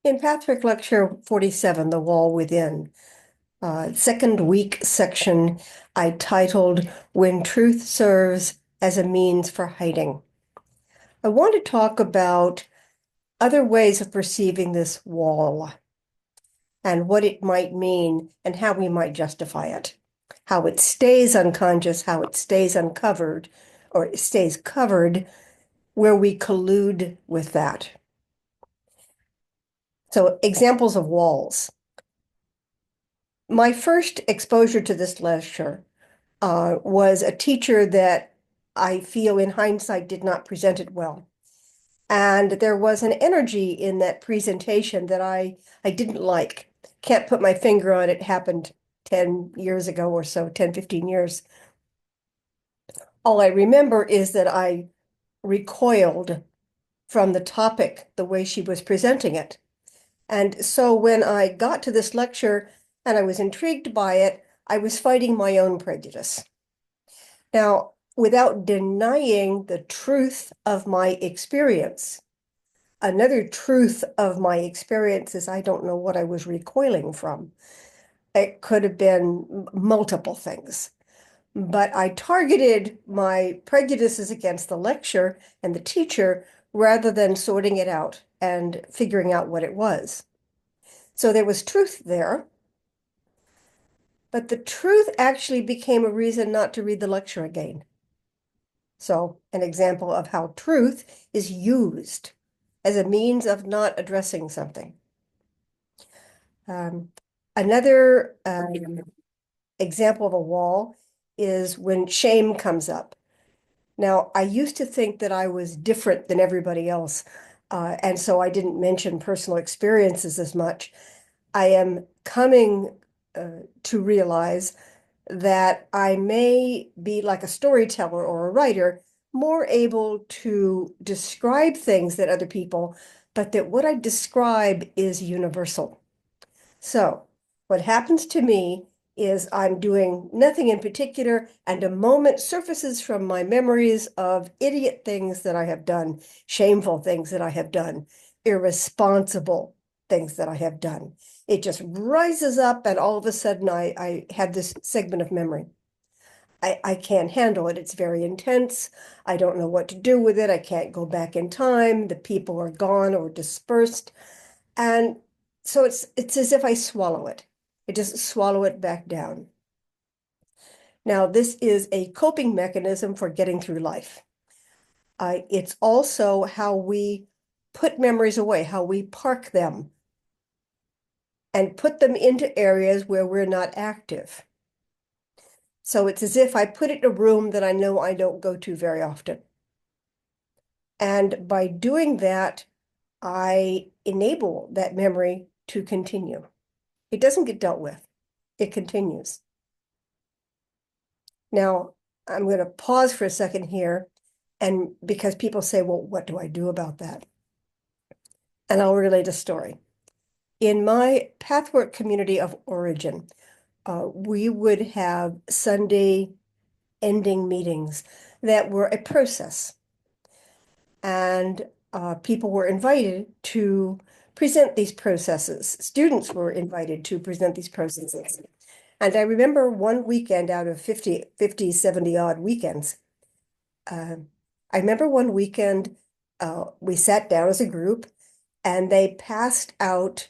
In Patrick Lecture 47, The Wall Within, second week section, I titled When Truth Serves as a Means for Hiding. I want to talk about other ways of perceiving this wall and what it might mean and how we might justify it, how it stays unconscious, how it stays uncovered, or it stays covered where we collude with that. So examples of walls. My first exposure to this lecture was a teacher that I feel in hindsight did not present it well. And there was an energy in that presentation that I didn't like. Can't put my finger on it. Happened 10 years ago or so, 10, 15 years. All I remember is that I recoiled from the topic, the way she was presenting it. And so when I got to this lecture and I was intrigued by it, I was fighting my own prejudice. Now, without denying the truth of my experience, another truth of my experience is I don't know what I was recoiling from. It could have been multiple things, but I targeted my prejudices against the lecture and the teacher rather than sorting it out and figuring out what it was. So there was truth there, but the truth actually became a reason not to read the lecture again. So an example of how truth is used as a means of not addressing something. Another example of a wall is when shame comes up. Now, I used to think that I was different than everybody else, and so I didn't mention personal experiences as much. I am coming to realize that I may be like a storyteller or a writer, more able to describe things than other people, but that what I describe is universal. So what happens to me is I'm doing nothing in particular, and a moment surfaces from my memories of idiot things that I have done, shameful things that I have done, irresponsible things that I have done. It just rises up, and all of a sudden I have this segment of memory. I can't handle it. It's very intense. I don't know what to do with it. I can't go back in time. The people are gone or dispersed. And so it's as if I swallow it. I just swallow it back down. Now, this is a coping mechanism for getting through life. It's also how we put memories away, how we park them and put them into areas where we're not active. So it's as if I put it in a room that I know I don't go to very often. And by doing that, I enable that memory to continue. It doesn't get dealt with. It continues. Now, I'm going to pause for a second here, and because people say, well, what do I do about that? And I'll relate a story. In my pathwork community of origin, we would have Sunday ending meetings that were a process. And people were invited to present these processes. Students were invited to present these processes. And I remember one weekend out of 50, 70 odd weekends, I remember one weekend we sat down as a group and they passed out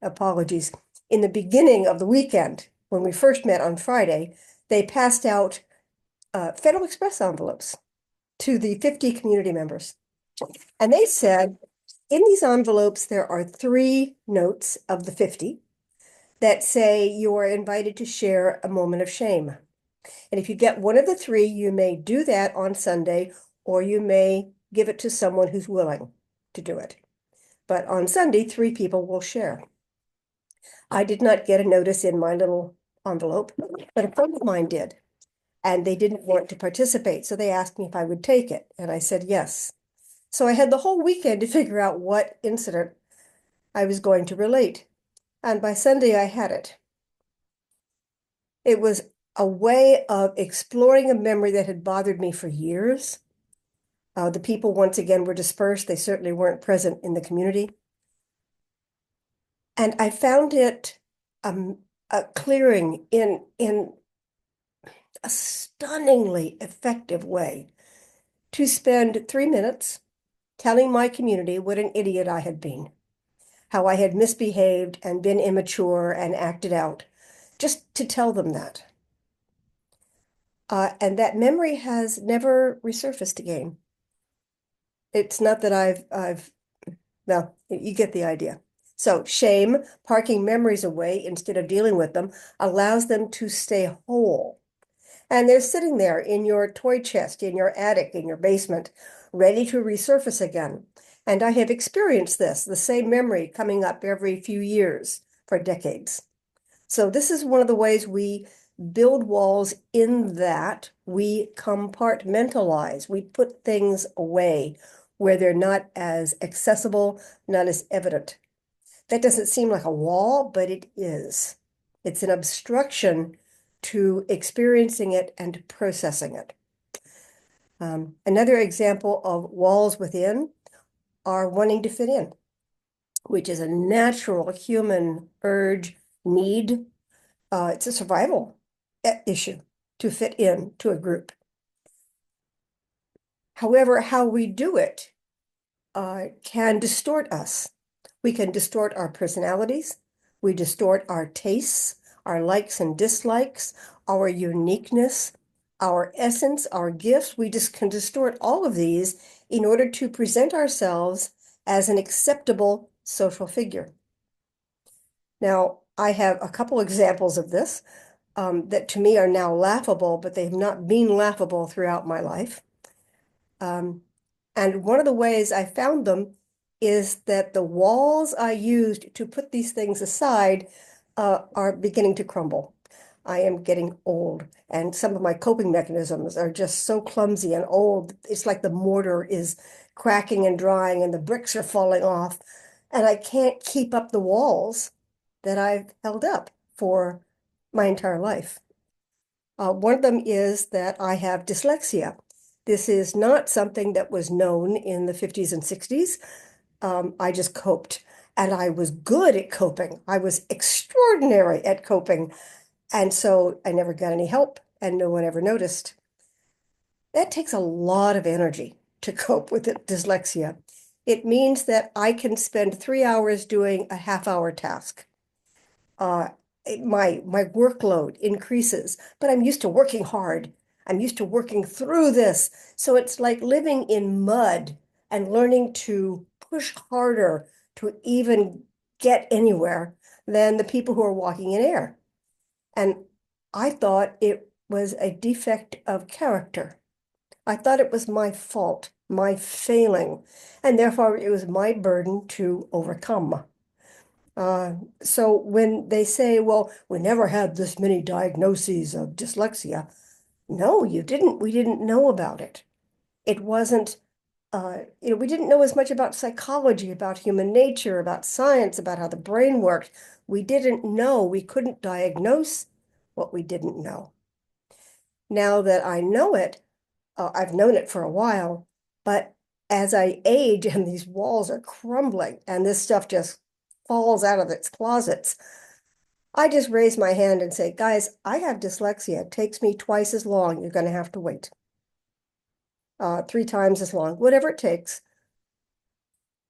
apologies, in the beginning of the weekend, when we first met on Friday, they passed out Federal Express envelopes to the 50 community members. And they said, in these envelopes, there are 3 notes of the 50 that say you are invited to share a moment of shame. And if you get one of the 3, you may do that on Sunday, or you may give it to someone who's willing to do it. But on Sunday, 3 people will share. I did not get a notice in my little envelope, but a friend of mine did. And they didn't want to participate, so they asked me if I would take it. And I said yes. So I had the whole weekend to figure out what incident I was going to relate. And by Sunday, I had it. It was a way of exploring a memory that had bothered me for years. The people, once again, were dispersed. They certainly weren't present in the community. And I found it clearing in a stunningly effective way to spend 3 minutes telling my community what an idiot I had been, how I had misbehaved and been immature and acted out, just to tell them that. And that memory has never resurfaced again. It's not that well, you get the idea. So shame, parking memories away instead of dealing with them, allows them to stay whole. And they're sitting there in your toy chest, in your attic, in your basement, ready to resurface again. And I have experienced this, the same memory coming up every few years for decades. So this is one of the ways we build walls in that we compartmentalize. We put things away where they're not as accessible, not as evident. That doesn't seem like a wall, but it is. It's an obstruction to experiencing it and processing it. Another example of walls within are wanting to fit in, which is a natural human urge, need. It's a survival issue to fit in to a group. However, how we do it can distort us. We can distort our personalities. We distort our tastes, our likes and dislikes, our uniqueness, our essence, our gifts. We just can distort all of these in order to present ourselves as an acceptable social figure. Now, I have a couple examples of this that to me are now laughable, but they've not been laughable throughout my life. And one of the ways I found them is that the walls I used to put these things aside are beginning to crumble. I am getting old, and some of my coping mechanisms are just so clumsy and old. It's like the mortar is cracking and drying, and the bricks are falling off, and I can't keep up the walls that I've held up for my entire life. One of them is that I have dyslexia. This is not something that was known in the 50s and 60s. I just coped, and I was good at coping. I was extraordinary at coping. And so I never got any help, and no one ever noticed. That takes a lot of energy to cope with dyslexia. It means that I can spend 3 hours doing a half-hour task. uh, my workload increases, but I'm used to working hard. I'm used to working through this. So it's like living in mud and learning to push harder to even get anywhere than the people who are walking in air. And I thought it was a defect of character. I thought it was my fault, my failing, and therefore it was my burden to overcome. Uh, so when they say, well, we never had this many diagnoses of dyslexia, no, you didn't. We didn't know about it. It wasn't, we didn't know as much about psychology, about human nature, about science, about how the brain worked. We didn't know. We couldn't diagnose what we didn't know. Now that I know it, I've known it for a while, but as I age and these walls are crumbling and this stuff just falls out of its closets, I just raise my hand and say, guys, I have dyslexia. It takes me twice as long. You're going to have to wait. 3 times as long, whatever it takes.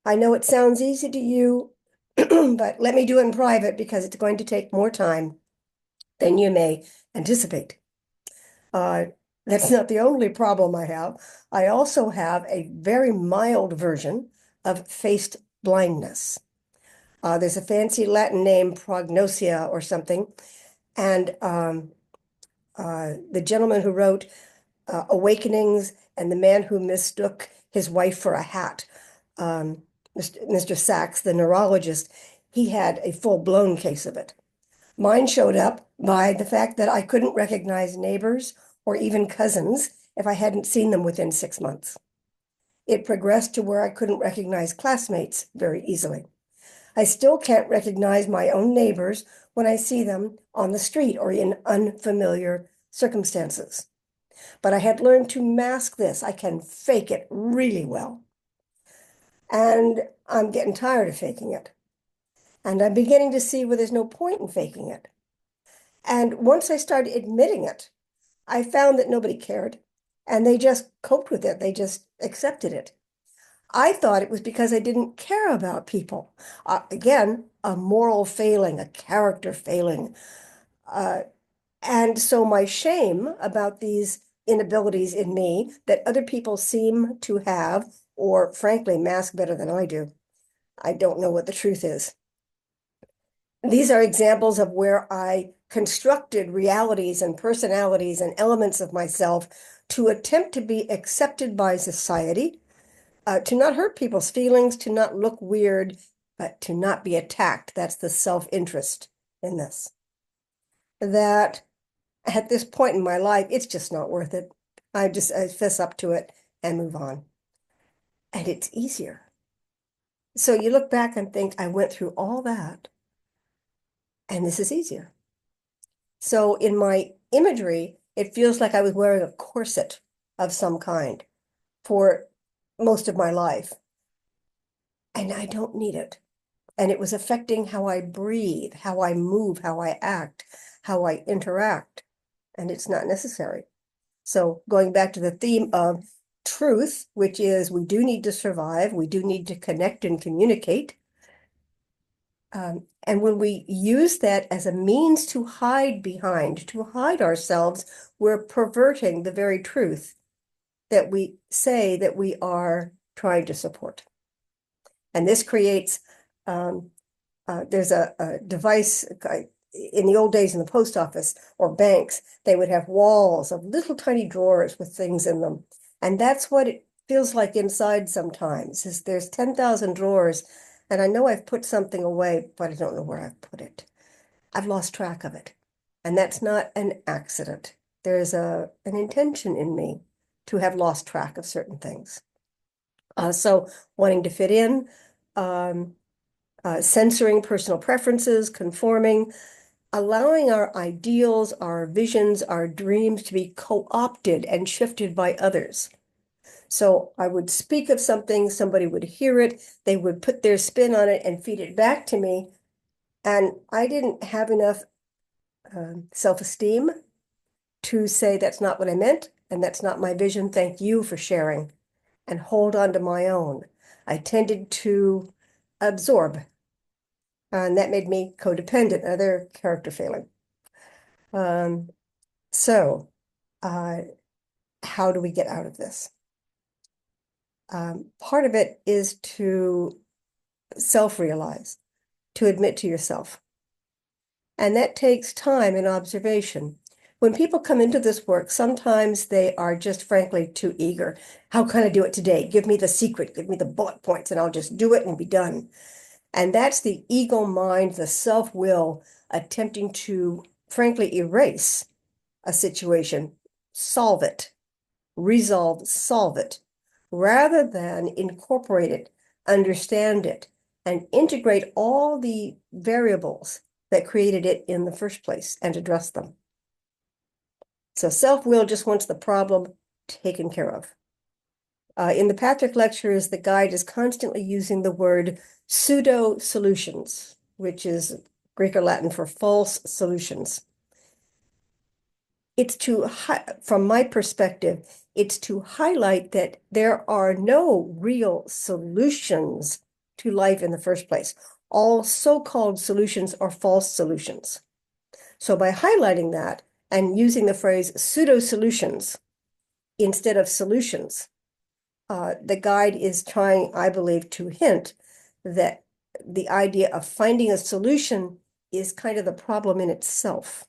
I know it sounds easy to you, but let me do it in private because it's going to take more time than you may anticipate. Uh, that's not the only problem I have. I also have a very mild version of faced blindness. There's a fancy Latin name, prognosia or something. And the gentleman who wrote Awakenings and the Man Who Mistook His Wife for a Hat, Mr. Sachs, the neurologist, he had a full-blown case of it. Mine showed up by the fact that I couldn't recognize neighbors or even cousins if I hadn't seen them within 6 months. It progressed to where I couldn't recognize classmates very easily. I still can't recognize my own neighbors when I see them on the street or in unfamiliar circumstances. But I had learned to mask this. I can fake it really well. And I'm getting tired of faking it. And I'm beginning to see where there's no point in faking it. And once I started admitting it, I found that nobody cared and they just coped with it. They just accepted it. I thought it was because I didn't care about people. Again, a moral failing, a character failing. Uh, and so my shame about these inabilities in me that other people seem to have, or frankly, mask better than I do. I don't know what the truth is. These are examples of where I constructed realities and personalities and elements of myself to attempt to be accepted by society, to not hurt people's feelings, to not look weird, but to not be attacked. That's the self-interest in this. That at this point in my life, it's just not worth it. I fess up to it and move on. And it's easier. So you look back and think, I went through all that, and this is easier. So in my imagery, it feels like I was wearing a corset of some kind for most of my life. And I don't need it. And it was affecting how I breathe, how I move, how I act, how I interact. And it's not necessary. So going back to the theme of truth, which is we do need to survive, we do need to connect and communicate. And when we use that as a means to hide behind, to hide ourselves, we're perverting the very truth that we say that we are trying to support. And this creates, there's a device in the old days in the post office or banks, they would have walls of little tiny drawers with things in them. And that's what it feels like inside sometimes, is there's 10,000 drawers. And I know I've put something away, but I don't know where I've put it. I've lost track of it. And that's not an accident. There's an intention in me to have lost track of certain things. So wanting to fit in, censoring personal preferences, conforming, allowing our ideals, our visions, our dreams to be co-opted and shifted by others. So I would speak of something, somebody would hear it, they would put their spin on it and feed it back to me. And I didn't have enough self-esteem to say that's not what I meant and that's not my vision. Thank you for sharing, and hold on to my own. I tended to absorb, and that made me codependent, another character failing. Um, so how do we get out of this? Part of it is to self-realize, to admit to yourself. And that takes time and observation. When people come into this work, sometimes they are just frankly too eager. How can I do it today? Give me the secret, give me the bullet points, and I'll just do it and be done. And that's the ego mind, the self-will attempting to frankly erase a situation, solve it, resolve, solve it, rather than incorporate it, understand it, and integrate all the variables that created it in the first place and address them. So self-will just wants the problem taken care of. In the Patrick lectures, the guide is constantly using the word pseudo-solutions, which is Greek or Latin for false solutions. It's to, from my perspective, it's to highlight that there are no real solutions to life in the first place. All so-called solutions are false solutions. So by highlighting that and using the phrase pseudo-solutions instead of solutions, the guide is trying, I believe, to hint that the idea of finding a solution is kind of the problem in itself.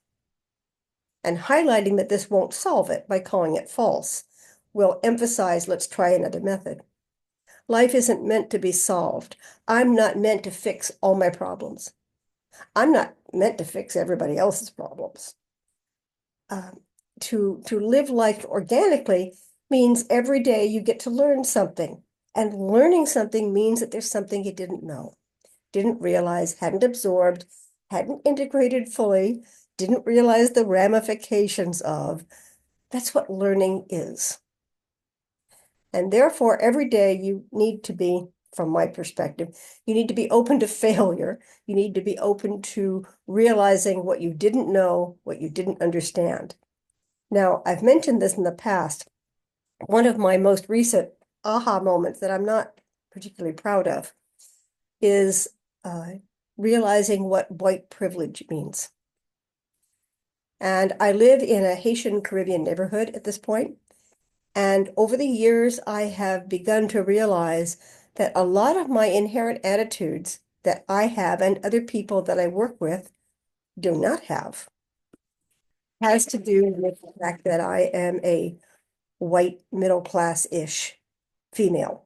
And highlighting that this won't solve it by calling it false will emphasize, let's try another method. Life isn't meant to be solved. I'm not meant to fix all my problems. I'm not meant to fix everybody else's problems. To live life organically means every day you get to learn something. And learning something means that there's something you didn't know, didn't realize, hadn't absorbed, hadn't integrated fully, didn't realize the ramifications of. That's what learning is. And therefore, every day you need to be from my perspective. You need to be open to failure. You need to be open to realizing what you didn't know, what you didn't understand. Now, I've mentioned this in the past. One of my most recent aha moments that I'm not particularly proud of is realizing what white privilege means. And I live in a Haitian Caribbean neighborhood at this point. And over the years, I have begun to realize that a lot of my inherent attitudes that I have and other people that I work with do not have has to do with the fact that I am a white middle class-ish female.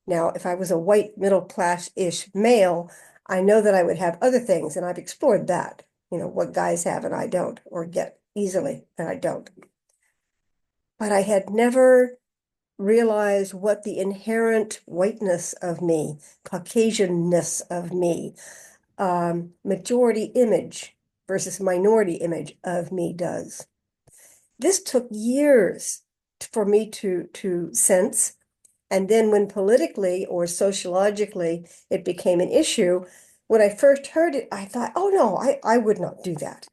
Now, if I was a white middle class-ish male, I know that I would have other things, and I've explored that, what guys have and I don't, or get easily and I don't. But I had never realized what the inherent whiteness of me, Caucasianness of me, majority image versus minority image of me does. This took years for me to sense. And then when politically or sociologically it became an issue, when I first heard it, I thought, oh no, I would not do that.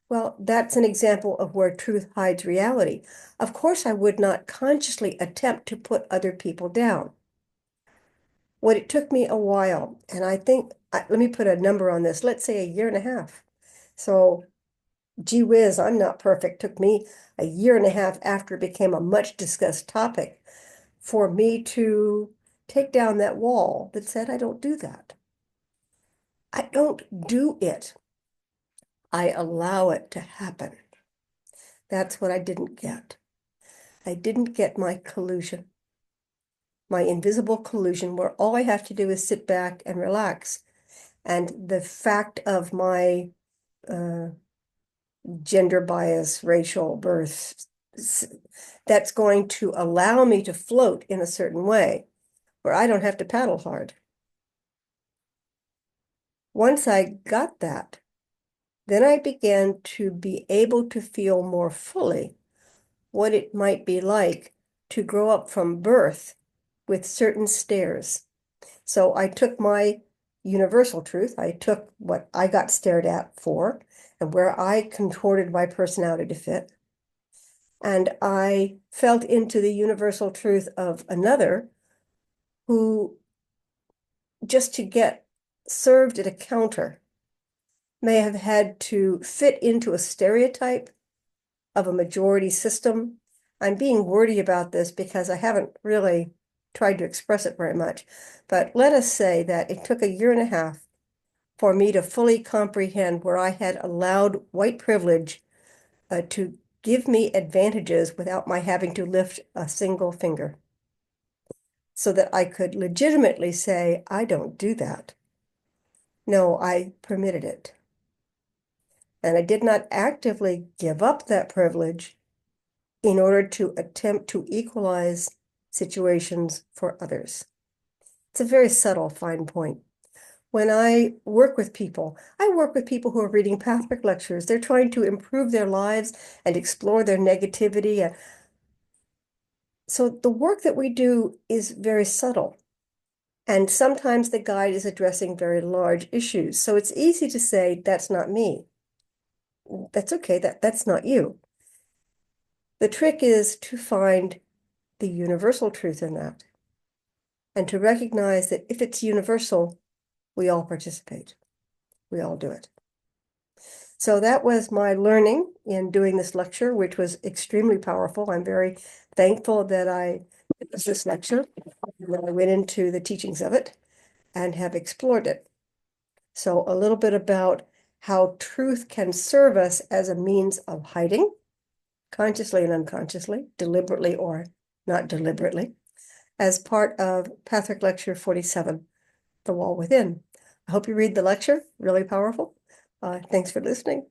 Well, that's an example of where truth hides reality. Of course, I would not consciously attempt to put other people down. What it took me a while, and I think, let me put a number on this, let's say a year and a half. So, gee whiz, I'm not perfect. Took me a year and a half after it became a much discussed topic for me to take down that wall that said, I don't do that. I don't do it. I allow it to happen. That's what I didn't get. I didn't get my collusion, my invisible collusion, where all I have to do is sit back and relax. And the fact of my gender bias, racial birth, that's going to allow me to float in a certain way where I don't have to paddle hard. Once I got that, then I began to be able to feel more fully what it might be like to grow up from birth with certain stares. So I took my universal truth, I took what I got stared at for and where I contorted my personality to fit, and I felt into the universal truth of another who, just to get served at a counter, may have had to fit into a stereotype of a majority system. I'm being wordy about this because I haven't really tried to express it very much. But let us say that it took a year and a half for me to fully comprehend where I had allowed white privilege to give me advantages without my having to lift a single finger, so that I could legitimately say, I don't do that. No, I permitted it. And I did not actively give up that privilege in order to attempt to equalize situations for others. It's a very subtle, fine point. When I work with people, I work with people who are reading Patrick lectures. They're trying to improve their lives and explore their negativity. So the work that we do is very subtle. And sometimes the guide is addressing very large issues. So it's easy to say, that's not me. That's okay, that's not you. The trick is to find the universal truth in that and to recognize that if it's universal, we all participate. We all do it. So that was my learning in doing this lecture, which was extremely powerful. I'm very thankful that I did this lecture, and that I went into the teachings of it and have explored it. So a little bit about how truth can serve us as a means of hiding, consciously and unconsciously, deliberately or not deliberately, as part of Patrick Lecture 47, The Wall Within. I hope you read the lecture, really powerful. Thanks for listening.